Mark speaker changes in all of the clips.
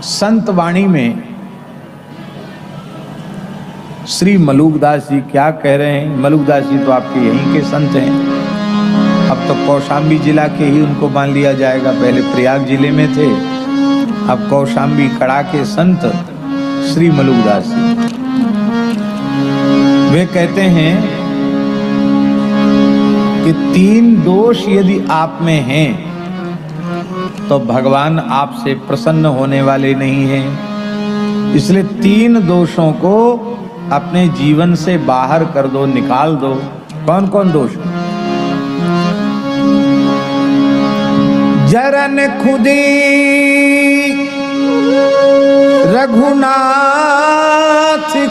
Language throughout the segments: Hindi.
Speaker 1: संत वाणी में श्री मलुकदास जी क्या कह रहे हैं। मलुकदास जी तो आपके यहीं के संत हैं। अब तो कौशाम्बी जिला के ही उनको मान लिया जाएगा, पहले प्रयाग जिले में थे, अब कौशाम्बी कड़ा के संत श्री मलुकदास जी। वे कहते हैं कि 3 दोष यदि आप में हैं तो भगवान आपसे प्रसन्न होने वाले नहीं हैं। इसलिए 3 दोषों को अपने जीवन से बाहर कर दो, निकाल दो। कौन कौन दोष? जरन खुदी रघुनाथ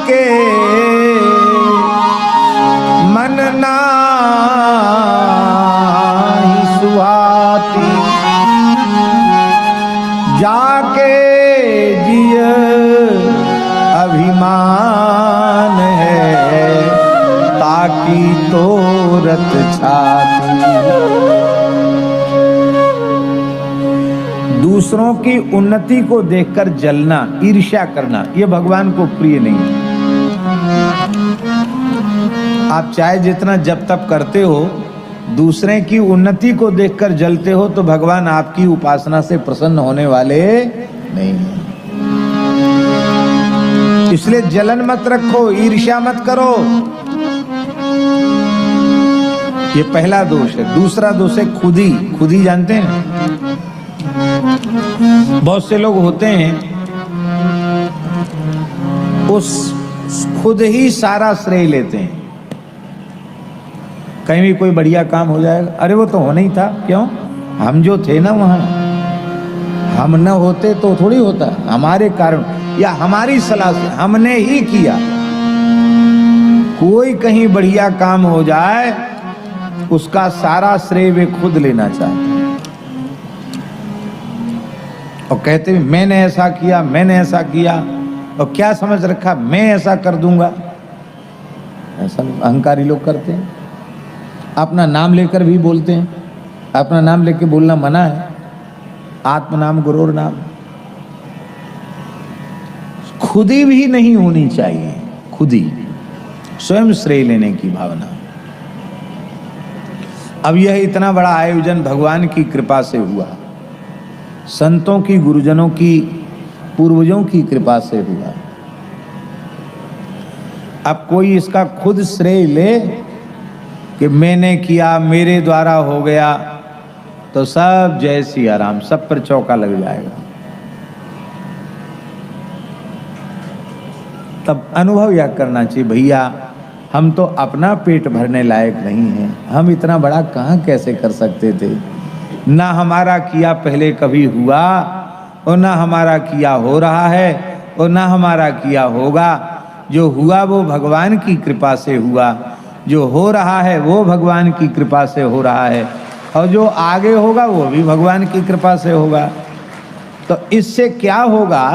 Speaker 1: के मन नाही सुहाती, जाके जिय अभिमान है ताकि तोरत छाती। दूसरों की उन्नति को देखकर जलना, ईर्ष्या करना, यह भगवान को प्रिय नहीं है। आप चाहे जितना जप तप करते हो, दूसरे की उन्नति को देखकर जलते हो तो भगवान आपकी उपासना से प्रसन्न होने वाले नहीं है। इसलिए जलन मत रखो, ईर्ष्या मत करो। ये पहला दोष है। दूसरा दोष है खुदी। खुदी जानते हैं? बहुत से लोग होते हैं उस खुद ही सारा श्रेय लेते हैं। कहीं भी कोई बढ़िया काम हो जाएगा, अरे वो तो होना ही था, क्यों? हम जो थे ना वहां, हम न होते तो थोड़ी होता, हमारे कारण या हमारी सलाह से हमने ही किया। कोई कहीं बढ़िया काम हो जाए उसका सारा श्रेय वे खुद लेना चाहते हैं और कहते हैं मैंने ऐसा किया, मैंने ऐसा किया, और क्या समझ रखा मैं ऐसा कर दूंगा। ऐसा अहंकारी लोग करते हैं। अपना नाम लेकर भी बोलते हैं। अपना नाम लेकर बोलना मना है। आत्म नाम गुरुर नाम। खुदी भी नहीं होनी चाहिए। खुदी स्वयं श्रेय लेने की भावना। अब यह इतना बड़ा आयोजन भगवान की कृपा से हुआ, संतों की, गुरुजनों की, पूर्वजों की कृपा से हुआ। अब कोई इसका खुद श्रेय ले कि मैंने किया, मेरे द्वारा हो गया, तो सब जय सिया राम, सब पर चौका लग जाएगा। तब अनुभव यह करना चाहिए, भैया हम तो अपना पेट भरने लायक नहीं हैं, हम इतना बड़ा कहाँ कैसे कर सकते थे। ना हमारा किया पहले कभी हुआ, और ना हमारा किया हो रहा है, और ना हमारा किया होगा। जो हुआ वो भगवान की कृपा से हुआ, जो हो रहा है वो भगवान की कृपा से हो रहा है, और जो आगे होगा वो भी भगवान की कृपा से होगा। तो इससे क्या होगा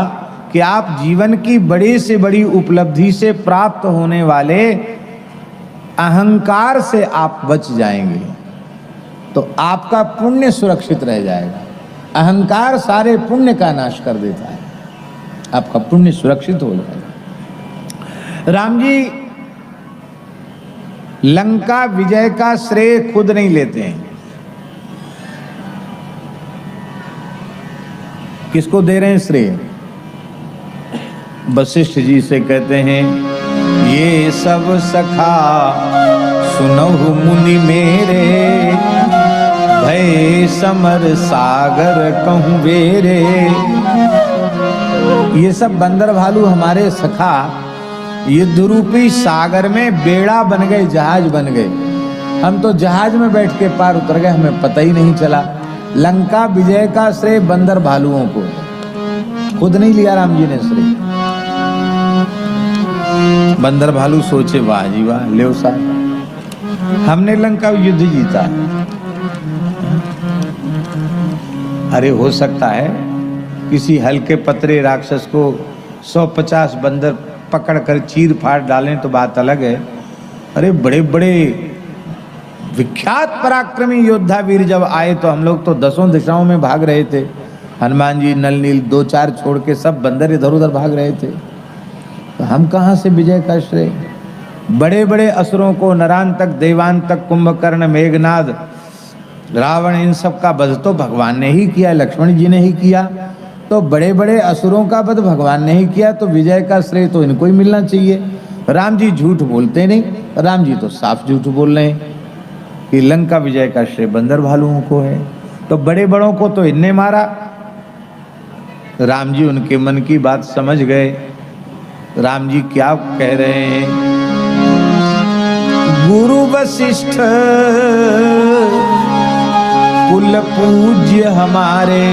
Speaker 1: कि आप जीवन की बड़ी से बड़ी उपलब्धि से प्राप्त होने वाले अहंकार से आप बच जाएंगे, तो आपका पुण्य सुरक्षित रह जाएगा। अहंकार सारे पुण्य का नाश कर देता है, आपका पुण्य सुरक्षित हो जाएगा। राम जी लंका विजय का श्रेय खुद नहीं लेते हैं। किसको दे रहे हैं श्रेय? वशिष्ठ जी से कहते हैं, ये सब सखा सुनहु मुनि मेरे, भय समर सागर कहूँ बेरे। ये सब बंदर भालू हमारे सखा युद्ध रूपी सागर में बेड़ा बन गए, जहाज बन गए। हम तो जहाज में बैठ के पार उतर गए, हमें पता ही नहीं चला। लंका विजय का श्रेय बंदर भालुओं को, खुद नहीं लिया राम जी ने श्रेय। बंदर भालू सोचे वाह जी वाह, ले साहब हमने लंका युद्ध जीता। अरे हो सकता है किसी हल्के पतरे राक्षस को 150 बंदर पकड़कर चीर फाड़ डालें तो बात अलग है। अरे बड़े बड़े विख्यात पराक्रमी योद्धा वीर जब आए तो हम लोग तो 10 दिशाओं में भाग रहे थे, हनुमान जी नल नील 2-4 छोड़ के सब बंदर इधर उधर भाग रहे थे, तो हम कहाँ से विजय का श्रेय। बड़े बड़े असुरों को नरांतक देवांतक कुंभकर्ण मेघनाद रावण इन सब का वध तो भगवान ने ही किया, लक्ष्मण जी ने ही किया। तो बड़े बड़े असुरों का वध भगवान ने ही किया, तो विजय का श्रेय तो इनको ही मिलना चाहिए। राम जी झूठ बोलते नहीं, राम जी तो साफ झूठ बोल रहे हैं कि लंका विजय का श्रेय बंदर भालुओं को है। तो बड़े बड़ों को तो इनने मारा। राम जी उनके मन की बात समझ गए। राम जी क्या कह रहे हैं, गुरु वशिष्ठ कुल पूज्य हमारे,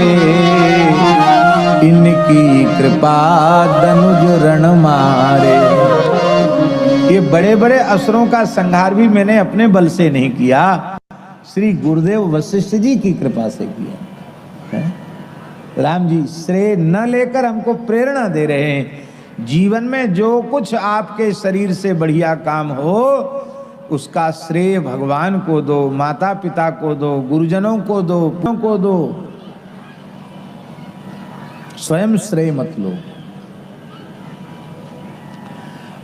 Speaker 1: इनकी कृपा धनुज रण मारे। ये बड़े बड़े असुरों का संहार भी मैंने अपने बल से नहीं किया, श्री गुरुदेव वशिष्ठ जी की कृपा से किया है? राम जी श्रेय न लेकर हमको प्रेरणा दे रहे हैं। जीवन में जो कुछ आपके शरीर से बढ़िया काम हो उसका श्रेय भगवान को दो, माता पिता को दो, गुरुजनों को दो, स्वयं श्रेय मत लो।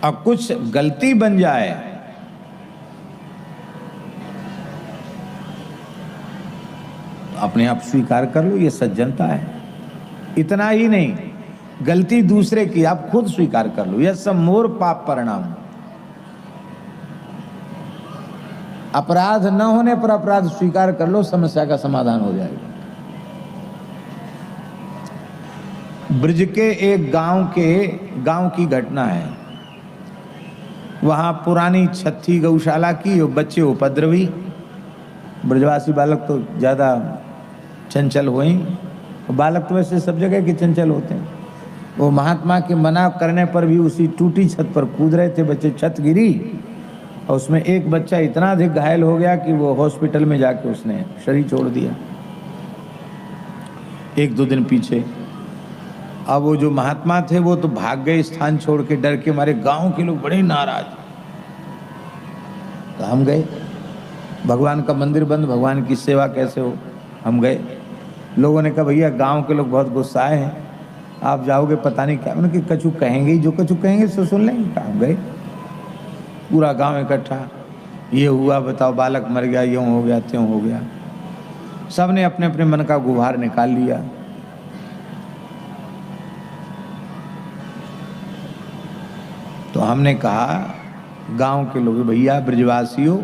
Speaker 1: अब कुछ गलती बन जाए अपने आप स्वीकार कर लो, ये सज्जनता है। इतना ही नहीं, गलती दूसरे की आप खुद स्वीकार कर लो, यह सब मोर पाप परिणाम। अपराध न होने पर अपराध स्वीकार कर लो, समस्या का समाधान हो जाएगा। ब्रज के एक गांव की घटना है। वहां पुरानी छत्ती गौशाला की बच्चे उपद्रवी, ब्रजवासी बालक तो ज्यादा चंचल हुए। बालक तो वैसे सब जगह के चंचल होते हैं। वो महात्मा के मना करने पर भी उसी टूटी छत पर कूद रहे थे बच्चे। छत गिरी और उसमें एक बच्चा इतना अधिक घायल हो गया कि वो हॉस्पिटल में जाके उसने शरीर छोड़ दिया 1-2 दिन पीछे। अब वो जो महात्मा थे वो तो भाग गए स्थान छोड़ के, डर के मारे। गांव के लोग बड़े नाराज। तो हम गए, भगवान का मंदिर बंद, भगवान की सेवा कैसे हो। हम गए, लोगों ने कहा भैया गांव के लोग बहुत गुस्साए हैं, आप जाओगे पता नहीं क्या। उन्होंने कहा कछु कहेंगे, जो कछु कहेंगे सो सुन लेंगे। हम गए, पूरा गांव इकट्ठा, ये हुआ बताओ, बालक मर गया, यूं हो गया, त्यों हो गया। सब ने अपने अपने मन का गुहार निकाल लिया। तो हमने कहा गांव के लोग, भैया ब्रजवासियों,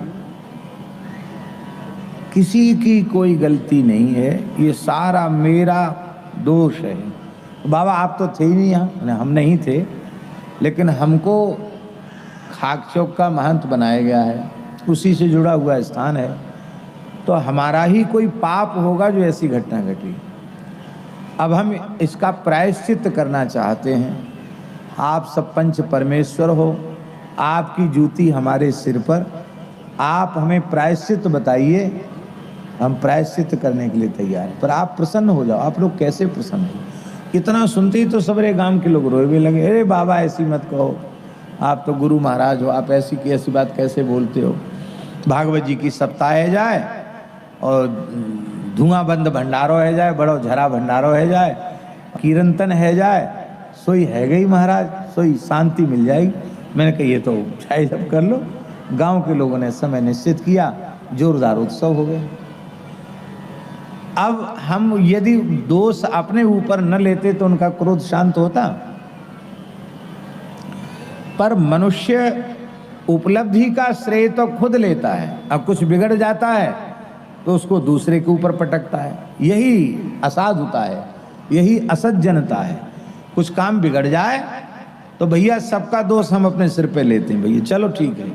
Speaker 1: किसी की कोई गलती नहीं है, ये सारा मेरा दोष है। बाबा आप तो थे ही नहीं यहाँ, हम नहीं थे, लेकिन हमको खाक चौक का महंत बनाया गया है, उसी से जुड़ा हुआ स्थान है, तो हमारा ही कोई पाप होगा जो ऐसी घटना घटी। अब हम इसका प्रायश्चित करना चाहते हैं। आप सब पंच परमेश्वर हो, आपकी जूती हमारे सिर पर, आप हमें प्रायश्चित बताइए, हम प्रायश्चित करने के लिए तैयार हैं। पर आप प्रसन्न हो जाओ। आप लोग कैसे प्रसन्न हो? इतना सुनते ही तो सबरे गांव के लोग रोए भी लगे। अरे बाबा ऐसी मत कहो, आप तो गुरु महाराज हो, आप ऐसी की ऐसी बात कैसे बोलते हो। भागवत जी की सप्ताह है जाए और धुआं बंद भंडारो है जाए, बड़ो झरा भंडारो है जाए, कीर्तन है जाए, सोई है गई महाराज, सोई शांति मिल जाएगी। मैंने कहा ये तो चाहे जब कर लो। गांव के लोगों ने समय निश्चित किया, जोरदार उत्सव हो गया। अब हम यदि दोष अपने ऊपर न लेते तो उनका क्रोध शांत होता। पर मनुष्य उपलब्धि का श्रेय तो खुद लेता है। अब कुछ बिगड़ जाता है तो उसको दूसरे के ऊपर पटकता है। यही असाधुता है, यही असज्जनता है। कुछ काम बिगड़ जाए तो भैया सबका दोष हम अपने सिर पे लेते हैं। भैया चलो ठीक है,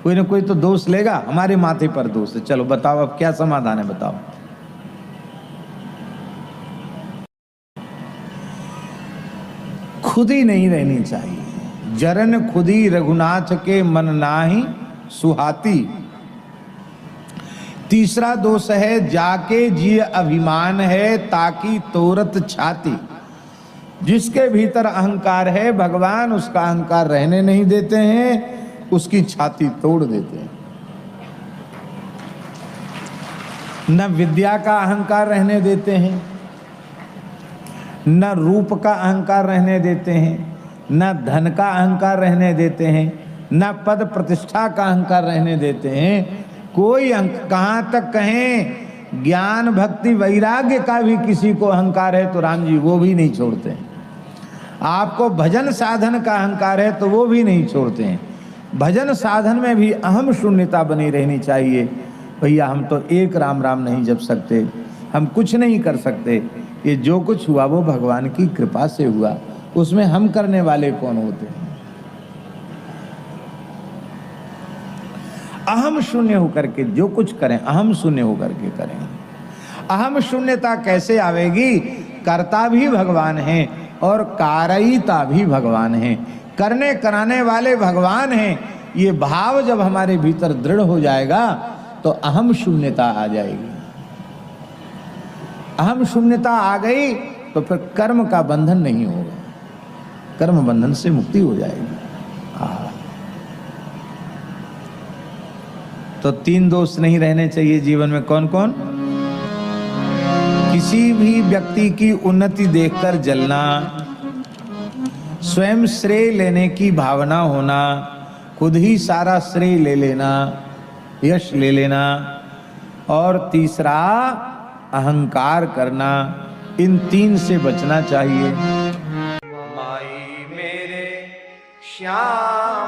Speaker 1: कोई ना कोई तो दोष लेगा, हमारे माथे पर दोष है। चलो बताओ अब क्या समाधान है, बताओ। खुदी नहीं रहनी चाहिए। जरन खुदी रघुनाथ के मन नाही सुहाती। तीसरा दोष है जाके जी अभिमान है ताकि तोरत छाती। जिसके भीतर अहंकार है भगवान उसका अहंकार रहने नहीं देते हैं, उसकी छाती तोड़ देते हैं। न विद्या का अहंकार रहने देते हैं, न रूप का अहंकार रहने देते हैं, न धन का अहंकार रहने देते हैं, न पद प्रतिष्ठा का अहंकार रहने देते हैं। कोई कहाँ तक कहें ज्ञान भक्ति वैराग्य का भी किसी को अहंकार है तो राम जी वो भी नहीं छोड़ते हैं। आपको भजन साधन का अहंकार है तो वो भी नहीं छोड़ते हैं। भजन साधन में भी अहम शून्यता बनी रहनी चाहिए। भैया हम तो एक राम राम नहीं जप सकते, हम कुछ नहीं कर सकते, ये जो कुछ हुआ वो भगवान की कृपा से हुआ, उसमें हम करने वाले कौन होते हैं। अहम शून्य होकर के जो कुछ करें अहम शून्य होकर के करें। अहम शून्यता कैसे आवेगी? कर्ता भी भगवान है और कारयिता भी भगवान है, करने कराने वाले भगवान हैं। ये भाव जब हमारे भीतर दृढ़ हो जाएगा तो अहम शून्यता आ जाएगी। अहम शून्यता आ गई तो फिर कर्म का बंधन नहीं होगा, कर्म बंधन से मुक्ति हो जाएगी। तो 3 दोष नहीं रहने चाहिए जीवन में। कौन कौन? किसी भी व्यक्ति की उन्नति देखकर जलना, स्वयं श्रेय लेने की भावना होना, खुद ही सारा श्रेय ले लेना, यश ले लेना, और तीसरा अहंकार करना। इन 3 से बचना चाहिए। माई मेरे श्याम